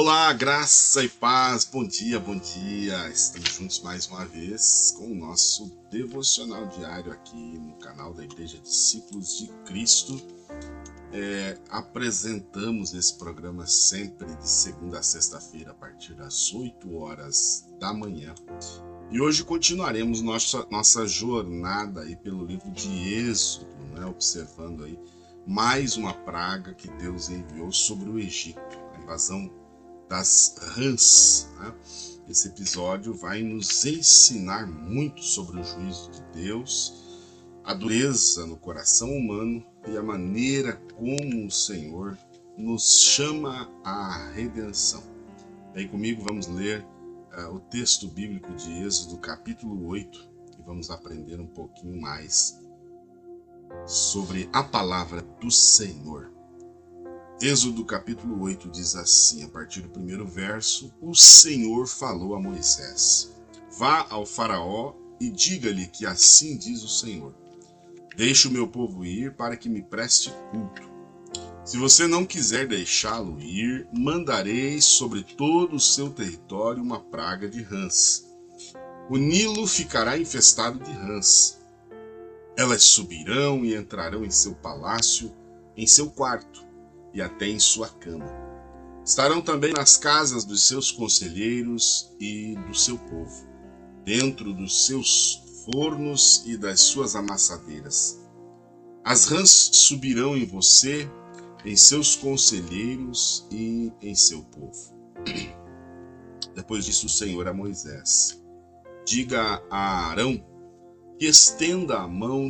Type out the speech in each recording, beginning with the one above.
Olá, graça e paz, bom dia, bom dia. Estamos juntos mais uma vez com o nosso devocional diário aqui no canal da Igreja Discípulos de Cristo. Apresentamos esse programa sempre de segunda a sexta-feira a partir das 8 horas da manhã. E hoje continuaremos nossa jornada aí pelo livro de Êxodo, observando aí mais uma praga que Deus enviou sobre o Egito, a invasão das rãs. Esse episódio vai nos ensinar muito sobre o juízo de Deus, a dureza no coração humano e a maneira como o Senhor nos chama à redenção. Vem comigo, vamos ler o texto bíblico de Êxodo, capítulo 8, e vamos aprender um pouquinho mais sobre a palavra do Senhor. Êxodo capítulo 8 diz assim, a partir do primeiro verso: O Senhor falou a Moisés: Vá ao faraó e diga-lhe que assim diz o Senhor: Deixe o meu povo ir para que me preste culto. Se você não quiser deixá-lo ir, mandarei sobre todo o seu território uma praga de rãs. O Nilo ficará infestado de rãs. Elas subirão e entrarão em seu palácio, em seu quarto e até em sua cama. Estarão também nas casas dos seus conselheiros e do seu povo, dentro dos seus fornos e das suas amassadeiras. As rãs subirão em você, em seus conselheiros e em seu povo. Depois disse o Senhor a Moisés: Diga a Arão que estenda a mão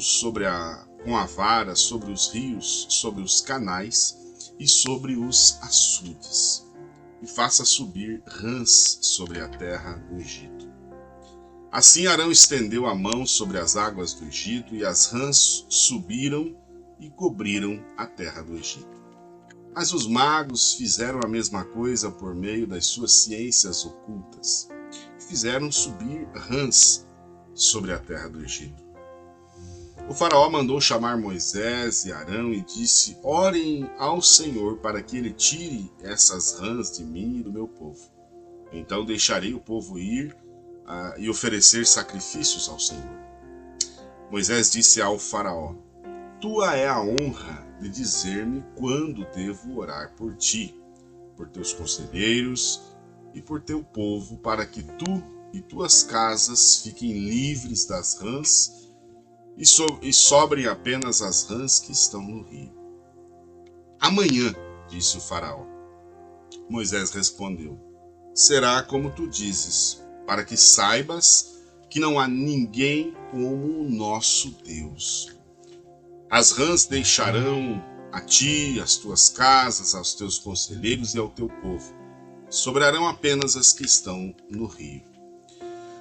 com a vara sobre os rios, sobre os canais e sobre os açudes, e faça subir rãs sobre a terra do Egito. Assim Arão estendeu a mão sobre as águas do Egito, e as rãs subiram e cobriram a terra do Egito. Mas os magos fizeram a mesma coisa por meio das suas ciências ocultas, e fizeram subir rãs sobre a terra do Egito. O faraó mandou chamar Moisés e Arão e disse: Orem ao Senhor para que ele tire essas rãs de mim e do meu povo. Então deixarei o povo ir e oferecer sacrifícios ao Senhor. Moisés disse ao faraó: Tua é a honra de dizer-me quando devo orar por ti, por teus conselheiros e por teu povo, para que tu e tuas casas fiquem livres das rãs e sobrem apenas as rãs que estão no rio. Amanhã, disse o faraó. Moisés respondeu: Será como tu dizes, para que saibas que não há ninguém como o nosso Deus. As rãs deixarão a ti, as tuas casas, aos teus conselheiros e ao teu povo. Sobrarão apenas as que estão no rio.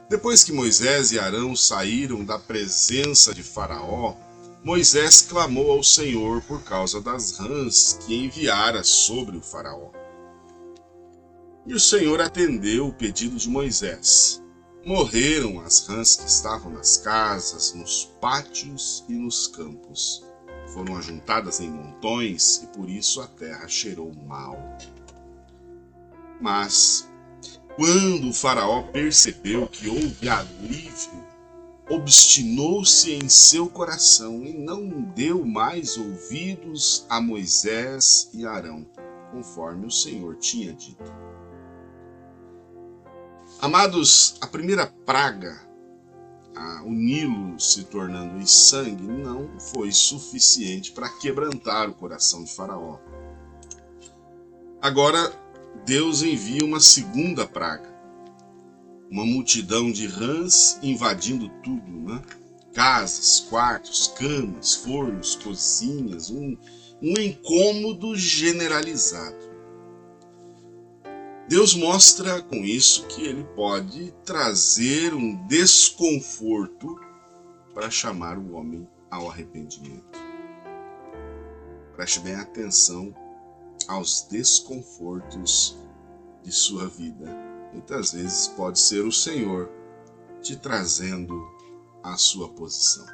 Depois que Moisés e Arão saíram da presença de Faraó, Moisés clamou ao Senhor por causa das rãs que enviara sobre o Faraó. E o Senhor atendeu o pedido de Moisés. Morreram as rãs que estavam nas casas, nos pátios e nos campos. Foram ajuntadas em montões e por isso a terra cheirou mal. Mas quando o faraó percebeu que houve alívio, obstinou-se em seu coração e não deu mais ouvidos a Moisés e Arão, conforme o Senhor tinha dito. Amados, a primeira praga, o Nilo se tornando em sangue, não foi suficiente para quebrantar o coração de Faraó. Agora, Deus envia uma segunda praga, uma multidão de rãs invadindo tudo, Casas, quartos, camas, fornos, cozinhas, um incômodo generalizado. Deus mostra com isso que ele pode trazer um desconforto para chamar o homem ao arrependimento. Preste bem atenção aos desconfortos de sua vida. Muitas vezes pode ser o Senhor te trazendo à sua posição.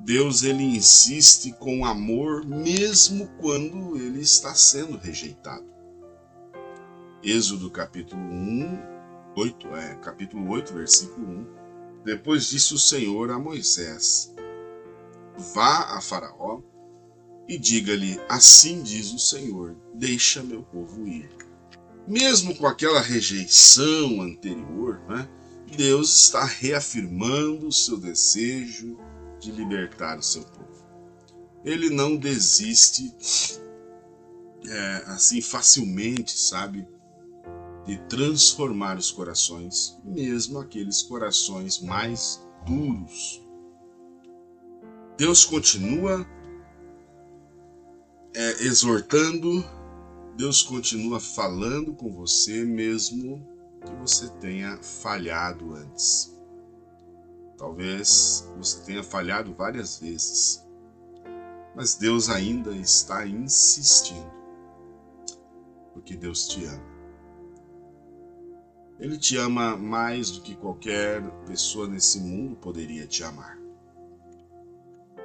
Deus, ele insiste com amor mesmo quando ele está sendo rejeitado. Êxodo capítulo 8, versículo 1. Depois disse o Senhor a Moisés: Vá a Faraó e diga-lhe: assim diz o Senhor, deixa meu povo ir. Mesmo com aquela rejeição anterior, Deus está reafirmando o seu desejo de libertar o seu povo. Ele não desiste assim facilmente, sabe, de transformar os corações, mesmo aqueles corações mais duros. Deus continua exortando, Deus continua falando com você, mesmo que você tenha falhado antes. Talvez você tenha falhado várias vezes, mas Deus ainda está insistindo, porque Deus te ama. Ele te ama mais do que qualquer pessoa nesse mundo poderia te amar.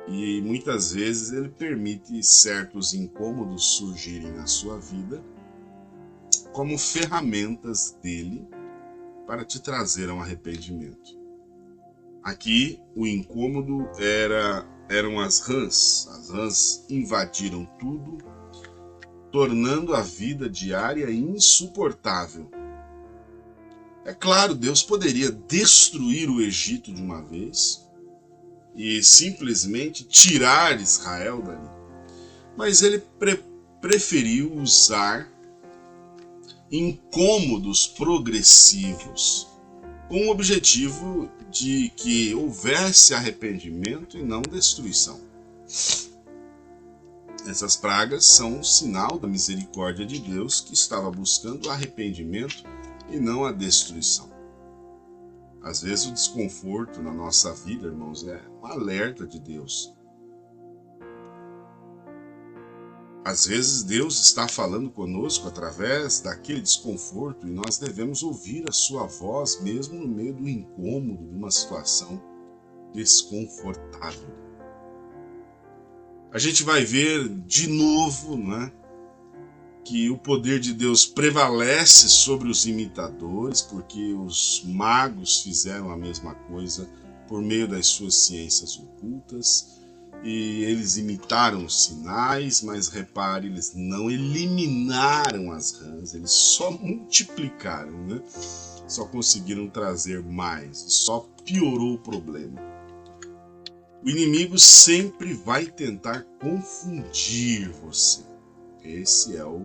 E muitas vezes ele permite certos incômodos surgirem na sua vida como ferramentas dele para te trazer a um arrependimento. Aqui o incômodo eram as rãs. As rãs invadiram tudo, tornando a vida diária insuportável. É claro, Deus poderia destruir o Egito de uma vez e simplesmente tirar Israel dali. Mas ele preferiu usar incômodos progressivos com o objetivo de que houvesse arrependimento e não destruição. Essas pragas são um sinal da misericórdia de Deus que estava buscando o arrependimento e não a destruição. Às vezes o desconforto na nossa vida, irmãos, é um alerta de Deus. Às vezes Deus está falando conosco através daquele desconforto e nós devemos ouvir a sua voz mesmo no meio do incômodo de uma situação desconfortável. A gente vai ver de novo, que o poder de Deus prevalece sobre os imitadores, porque os magos fizeram a mesma coisa por meio das suas ciências ocultas, e eles imitaram os sinais, mas repare, eles não eliminaram as rãs, eles só multiplicaram, Só conseguiram trazer mais, só piorou o problema. O inimigo sempre vai tentar confundir você. Esse é o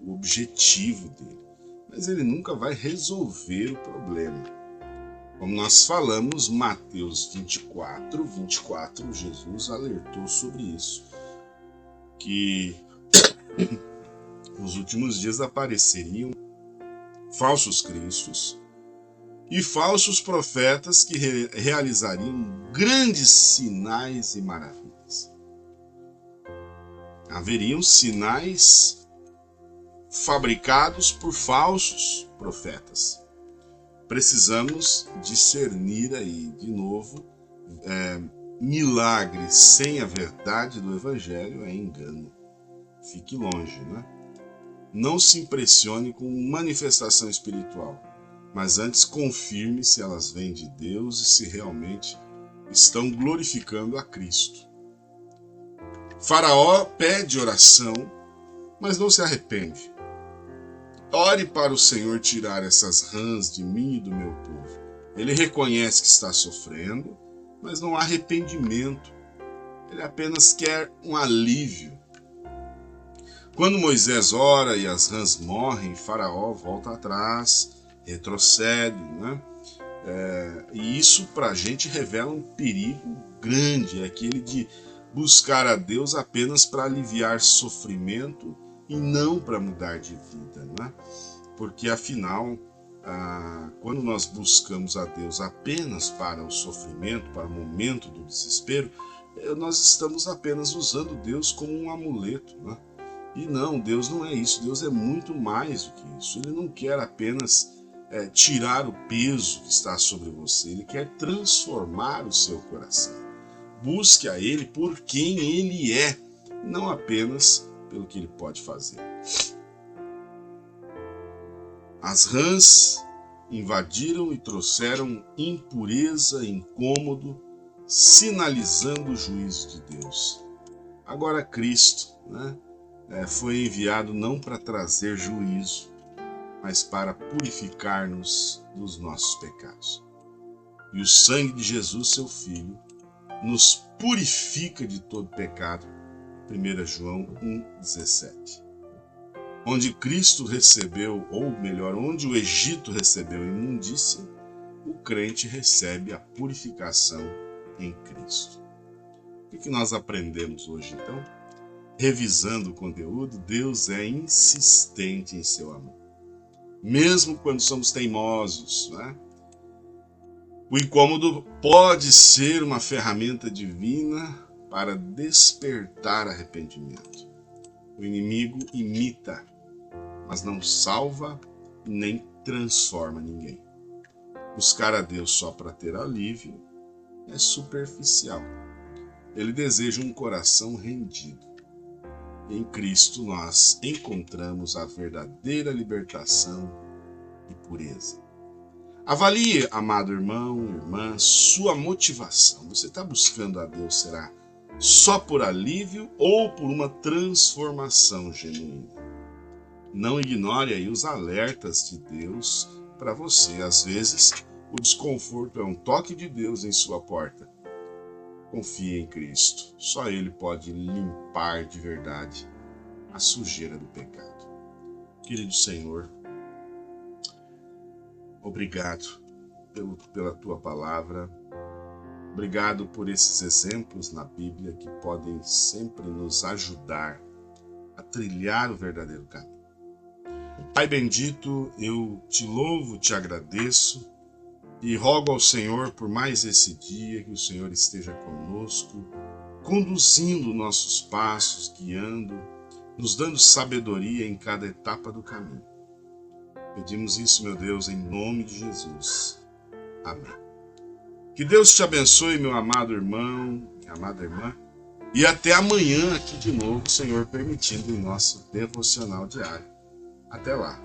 objetivo dele. Mas ele nunca vai resolver o problema. Como nós falamos, Mateus 24, Jesus alertou sobre isso. Que nos últimos dias apareceriam falsos cristos e falsos profetas que realizariam grandes sinais e maravilhas. Haveriam sinais fabricados por falsos profetas. Precisamos discernir aí, de novo, milagre sem a verdade do Evangelho é engano. Fique longe, Não se impressione com manifestação espiritual, mas antes confirme se elas vêm de Deus e se realmente estão glorificando a Cristo. Faraó pede oração, mas não se arrepende. Ore para o Senhor tirar essas rãs de mim e do meu povo. Ele reconhece que está sofrendo, mas não há arrependimento. Ele apenas quer um alívio. Quando Moisés ora e as rãs morrem, Faraó volta atrás, retrocede, E isso para a gente revela um perigo grande, aquele de buscar a Deus apenas para aliviar sofrimento e não para mudar de vida, Porque afinal, quando nós buscamos a Deus apenas para o sofrimento, para o momento do desespero, nós estamos apenas usando Deus como um amuleto, E não, Deus não é isso, Deus é muito mais do que isso. Ele não quer apenas tirar o peso que está sobre você, Ele quer transformar o seu coração. Busque a Ele por quem Ele é, não apenas pelo que Ele pode fazer. As rãs invadiram e trouxeram impureza e incômodo, sinalizando o juízo de Deus. Agora Cristo, foi enviado não para trazer juízo, mas para purificar-nos dos nossos pecados. E o sangue de Jesus, seu Filho, nos purifica de todo pecado. 1 João 1,17. Onde Cristo recebeu, ou melhor, onde o Egito recebeu imundícia, o crente recebe a purificação em Cristo. O que nós aprendemos hoje, então? Revisando o conteúdo, Deus é insistente em seu amor. Mesmo quando somos teimosos, O incômodo pode ser uma ferramenta divina para despertar arrependimento. O inimigo imita, mas não salva nem transforma ninguém. Buscar a Deus só para ter alívio é superficial. Ele deseja um coração rendido. Em Cristo nós encontramos a verdadeira libertação e pureza. Avalie, amado irmão, irmã, sua motivação. Você está buscando a Deus, será só por alívio ou por uma transformação genuína? Não ignore aí os alertas de Deus para você. Às vezes, o desconforto é um toque de Deus em sua porta. Confie em Cristo. Só Ele pode limpar de verdade a sujeira do pecado. Querido Senhor, obrigado pela Tua palavra. Obrigado por esses exemplos na Bíblia que podem sempre nos ajudar a trilhar o verdadeiro caminho. Pai bendito, eu te louvo, te agradeço e rogo ao Senhor por mais esse dia, que o Senhor esteja conosco, conduzindo nossos passos, guiando, nos dando sabedoria em cada etapa do caminho. Pedimos isso, meu Deus, em nome de Jesus. Amém. Que Deus te abençoe, meu amado irmão, minha amada irmã. E até amanhã aqui de novo, Senhor permitindo, em nosso devocional diário. Até lá.